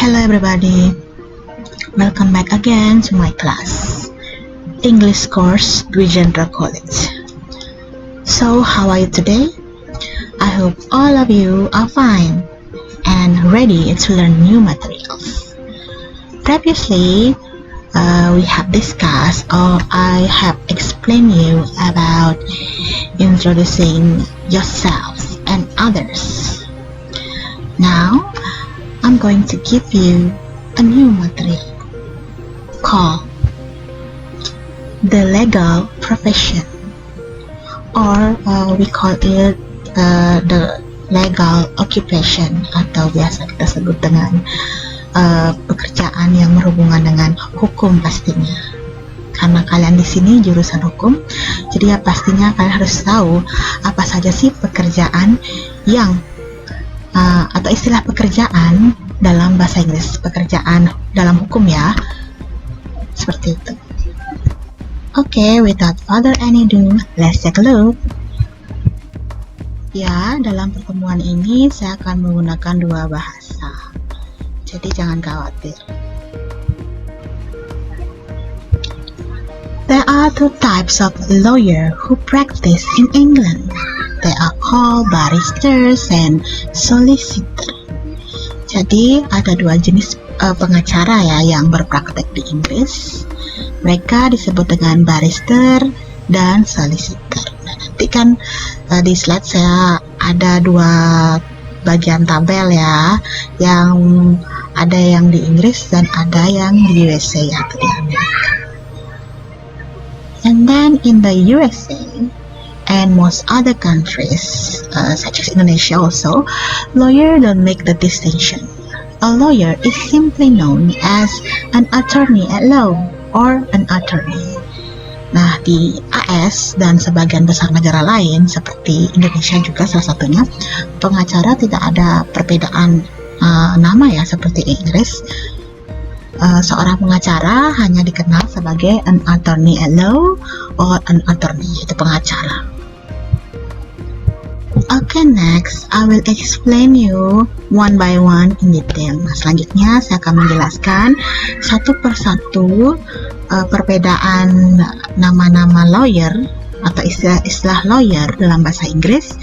Hello everybody, welcome back again to my class, English course Dwijendra College. So how are you today? I hope all of you are fine and ready to learn new materials. Previously, we have discussed or I have explained you about introducing yourselves and others. Now, I'm going to give you a new material called the legal profession, or we call it the legal occupation, atau biasa kita sebut dengan pekerjaan yang berhubungan dengan hukum pastinya. Karena kalian di sini jurusan hukum, jadi ya pastinya kalian harus tahu apa saja sih pekerjaan yang atau istilah pekerjaan dalam bahasa Inggris, pekerjaan dalam hukum ya, seperti itu. Oke, without further ado, let's take a look. Ya, dalam pertemuan ini saya akan menggunakan dua bahasa, jadi jangan khawatir. There are two types of lawyer who practice in England. They are called barristers and solicitors. Jadi ada dua jenis pengacara ya yang berpraktek di Inggris. Mereka disebut dengan barrister dan solicitor. Nah, nanti kan di slide saya ada dua bagian tabel ya, yang ada yang di Inggris dan ada yang di USA atau di Amerika. And then in the USA and most other countries, such as Indonesia also, lawyer don't make the distinction. A lawyer is simply known as an attorney at law or an attorney. Nah, di AS dan sebagian besar negara lain seperti Indonesia juga salah satunya, pengacara tidak ada perbedaan nama ya seperti Inggris. Seorang pengacara hanya dikenal sebagai an attorney at law or an attorney, yaitu pengacara. Okay, next I will explain you one by one in detail. Nah, selanjutnya saya akan menjelaskan satu persatu perbedaan nama-nama lawyer atau istilah lawyer dalam bahasa Inggris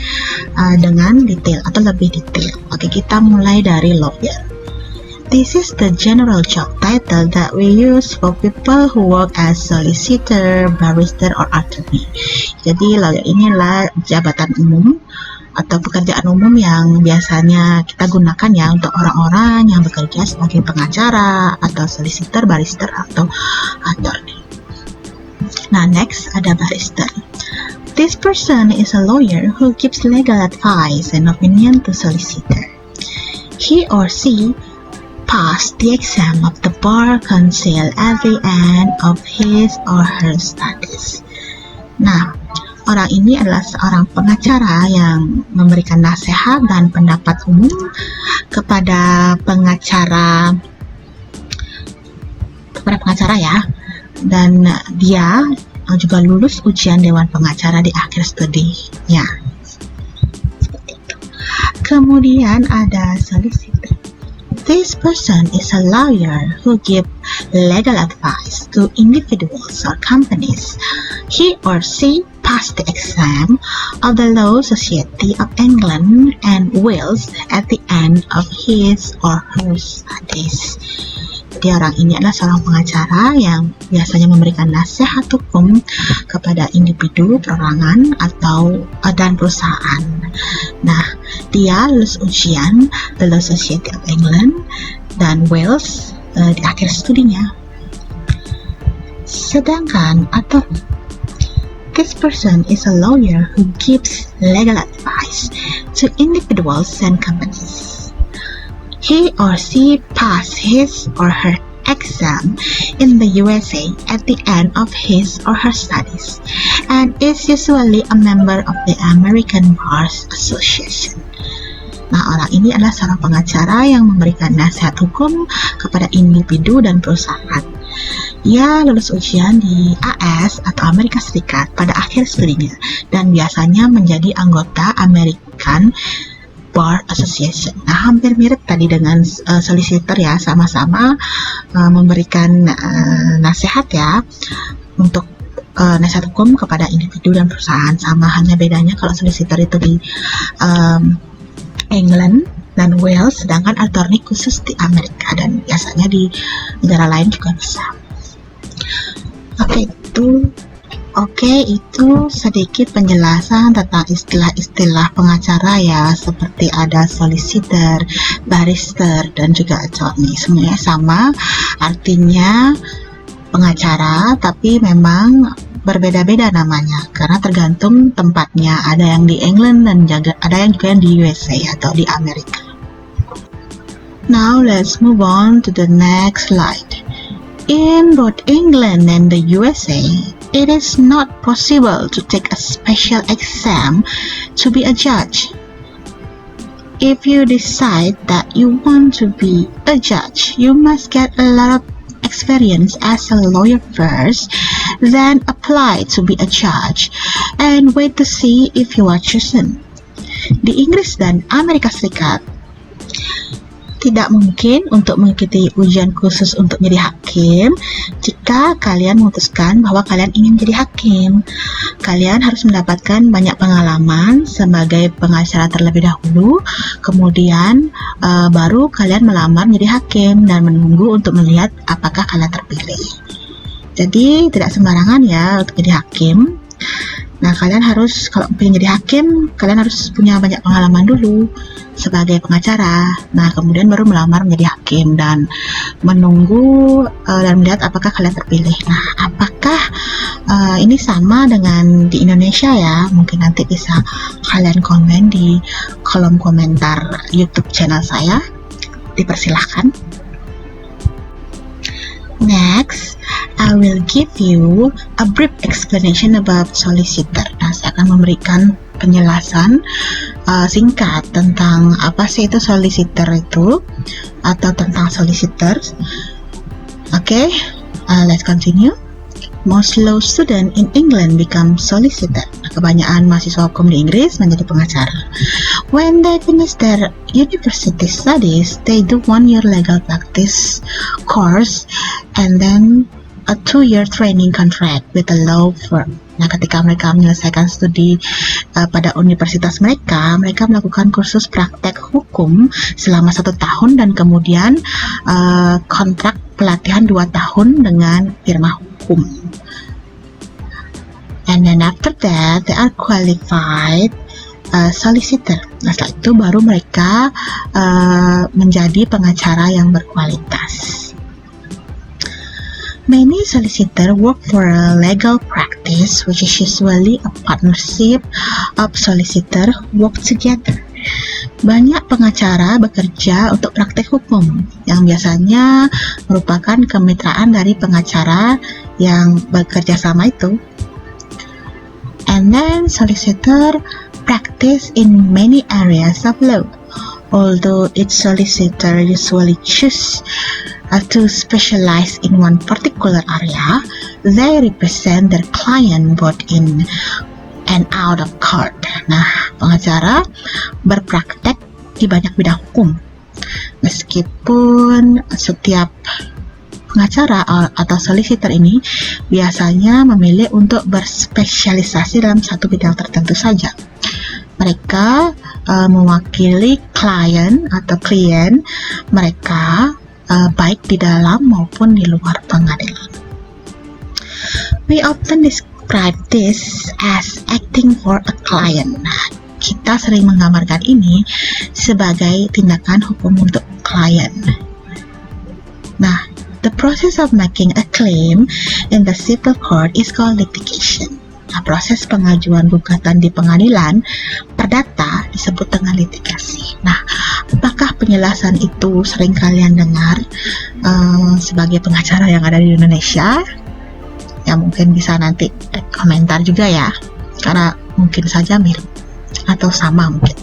dengan detail atau lebih detail. Oke, kita mulai dari lawyer. This is the general job title that we use for people who work as solicitor, barrister, or attorney. Jadi lawyer ini adalah jabatan umum atau pekerjaan umum yang biasanya kita gunakan ya untuk orang-orang yang bekerja sebagai pengacara atau solicitor, barrister, atau attorney. Nah, next ada barrister. This person is a lawyer who gives legal advice and opinion to solicitor. He or she passed the exam of the bar council at the end of his or her studies. Nah, orang ini adalah seorang pengacara yang memberikan nasihat dan pendapat umum kepada pengacara ya, dan dia juga lulus ujian dewan pengacara di akhir studinya. Seperti itu. Kemudian ada solicitor. This person is a lawyer who gives legal advice to individuals or companies. He or she passed the exam of the Law Society of England and Wales at the end of his or her studies. Jadi orang ini adalah seorang pengacara yang biasanya memberikan nasihat hukum kepada individu, perorangan, atau dan perusahaan. Nah, dia lulus ujian The Law Society of England dan Wales di akhir studinya. Sedangkan attorney, this person is a lawyer who gives legal advice to individuals and companies. He or she passed his or her exam in the USA at the end of his or her studies and is usually a member of the American Bar Association. Nah, orang ini adalah seorang pengacara yang memberikan nasihat hukum kepada individu dan perusahaan. Ia lulus ujian di AS atau Amerika Serikat pada akhir studinya dan biasanya menjadi anggota American Bar Association. Nah, hampir mirip tadi dengan solicitor ya, sama-sama memberikan nasihat ya untuk nasihat hukum kepada individu dan perusahaan. Sama, hanya bedanya kalau solicitor itu di England dan Wales, sedangkan attorney khusus di Amerika dan biasanya di negara lain juga bisa. Oke, itu sedikit penjelasan tentang istilah-istilah pengacara ya, seperti ada solicitor, barrister, dan juga attorney. Semuanya sama, artinya pengacara, tapi memang berbeda-beda namanya karena tergantung tempatnya. Ada yang di England dan ada yang juga yang di USA atau di Amerika. Now let's move on to the next slide. In both England and the USA, it is not possible to take a special exam to be a judge. If you decide that you want to be a judge, you must get a lot of experience as a lawyer first, then apply to be a judge and wait to see if you are chosen. Di Inggris dan Amerika Serikat, tidak mungkin untuk mengikuti ujian khusus untuk menjadi hakim jika kalian memutuskan bahwa kalian ingin menjadi hakim. Kalian harus mendapatkan banyak pengalaman sebagai pengacara terlebih dahulu, kemudian baru kalian melamar menjadi hakim dan menunggu untuk melihat apakah kalian terpilih. Jadi tidak sembarangan ya untuk jadi hakim. Nah, kalian harus, kalau ingin jadi hakim, kalian harus punya banyak pengalaman dulu sebagai pengacara. Nah, kemudian baru melamar menjadi hakim dan menunggu dan melihat apakah kalian terpilih. Nah, apakah ini sama dengan di Indonesia ya? Mungkin nanti bisa kalian komen di kolom komentar YouTube channel saya. Dipersilahkan. Next, I will give you a brief explanation about solicitor. Nah, saya akan memberikan penjelasan singkat tentang apa sih itu solicitor itu, atau tentang solicitors. Okay, let's continue. Most law student in England become solicitor. Nah, kebanyakan mahasiswa hukum di Inggris menjadi pengacara. When they finish their university studies, they do 1-year legal practice course and then a 2-year training contract with a law firm. Nah, ketika mereka menyelesaikan studi pada universitas mereka melakukan kursus praktek hukum selama 1 tahun dan kemudian kontrak pelatihan 2 tahun dengan firma hukum. And then after that, they are qualified solicitor. Nah, setelah itu baru mereka menjadi pengacara yang berkualitas. Many solicitors work for a legal practice, which is usually a partnership of solicitors who work together. Banyak pengacara bekerja untuk praktek hukum, yang biasanya merupakan kemitraan dari pengacara yang bekerja sama itu. And then solicitor practice in many areas of law. Although each solicitor usually choose to specialize in one particular area, they represent their client both in and out of court. Nah, pengacara berpraktek di banyak bidang hukum. Meskipun setiap pengacara atau solicitor ini biasanya memilih untuk berspesialisasi dalam satu bidang tertentu saja. Mereka mewakili klien mereka baik di dalam maupun di luar pengadilan. We often describe this as acting for a client. Nah, kita sering menggambarkan ini sebagai tindakan hukum untuk klien. Nah, the process of making a claim in the civil court is called litigation. Nah, proses pengajuan gugatan di pengadilan perdata disebut dengan litigasi. Nah, apakah penjelasan itu sering kalian dengar sebagai pengacara yang ada di Indonesia? Ya, mungkin bisa nanti komentar juga ya, karena mungkin saja mirip atau sama mungkin.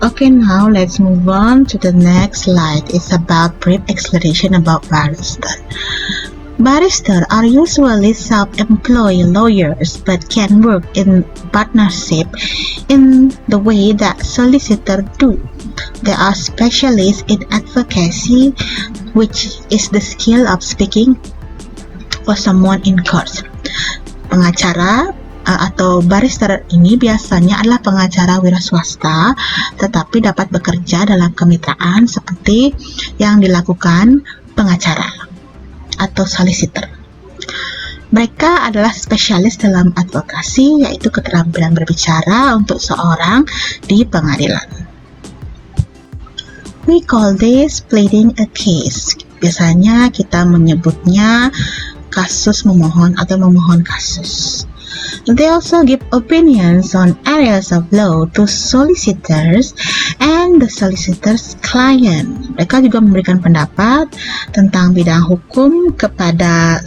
Okay, now let's move on to the next slide. It's about brief explanation about barrister. Barristers are usually self-employed lawyers but can work in partnership in the way that solicitors do. They are specialists in advocacy, which is the skill of speaking for someone in court. Pengacara atau barrister ini biasanya adalah pengacara wira swasta, tetapi dapat bekerja dalam kemitraan seperti yang dilakukan pengacara atau solicitor. Mereka adalah spesialis dalam advokasi, yaitu keterampilan berbicara untuk seorang di pengadilan. We call this pleading a case. Biasanya kita menyebutnya kasus memohon atau memohon kasus. They also give opinions on areas of law to solicitors and the solicitor's client. Mereka juga memberikan pendapat tentang bidang hukum kepada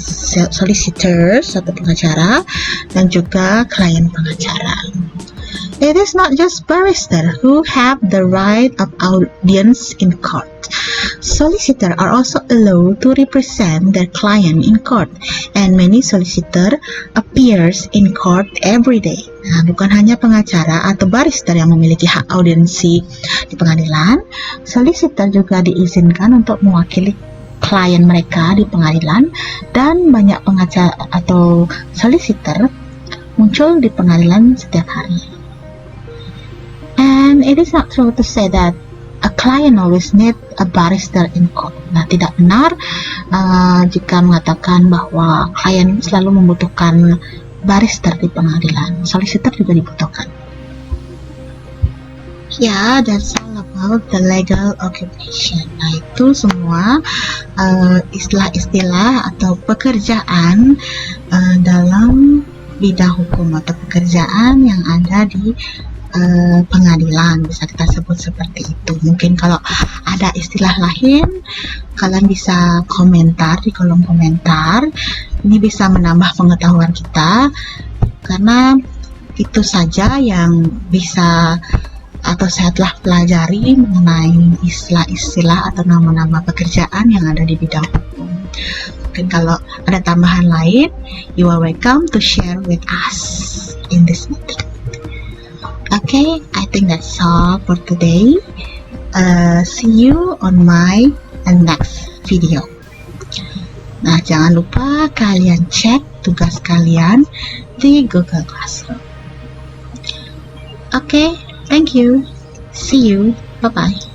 solicitors atau pengacara dan juga klien pengacara. It is not just barristers who have the right of audience in court. Solicitors are also allowed to represent their client in court, and many solicitors appears in court every day. Nah, bukan hanya pengacara atau barrister yang memiliki hak audiensi di pengadilan, solicitor juga diizinkan untuk mewakili klien mereka di pengadilan, dan banyak pengacara atau solicitor muncul di pengadilan setiap hari. And it is not true to say that a client always need a barrister in court. Nah, tidak benar jika mengatakan bahwa klien selalu membutuhkan barrister di pengadilan. Solicitor juga dibutuhkan. Yeah, that's all about the legal occupation. Nah, itu semua istilah-istilah atau pekerjaan dalam bidang hukum atau pekerjaan yang ada di pengadilan, bisa kita sebut seperti itu. Mungkin kalau ada istilah lain, kalian bisa komentar di kolom komentar. Ini bisa menambah pengetahuan kita, karena itu saja yang bisa atau saya telah pelajari mengenai istilah-istilah atau nama-nama pekerjaan yang ada di bidang hukum. Mungkin kalau ada tambahan lain, you are welcome to share with us in this meeting. Okay, I think that's all for today. See you on my next video. Nah, jangan lupa kalian cek tugas kalian di Google Classroom. Okay, thank you. See you. Bye-bye.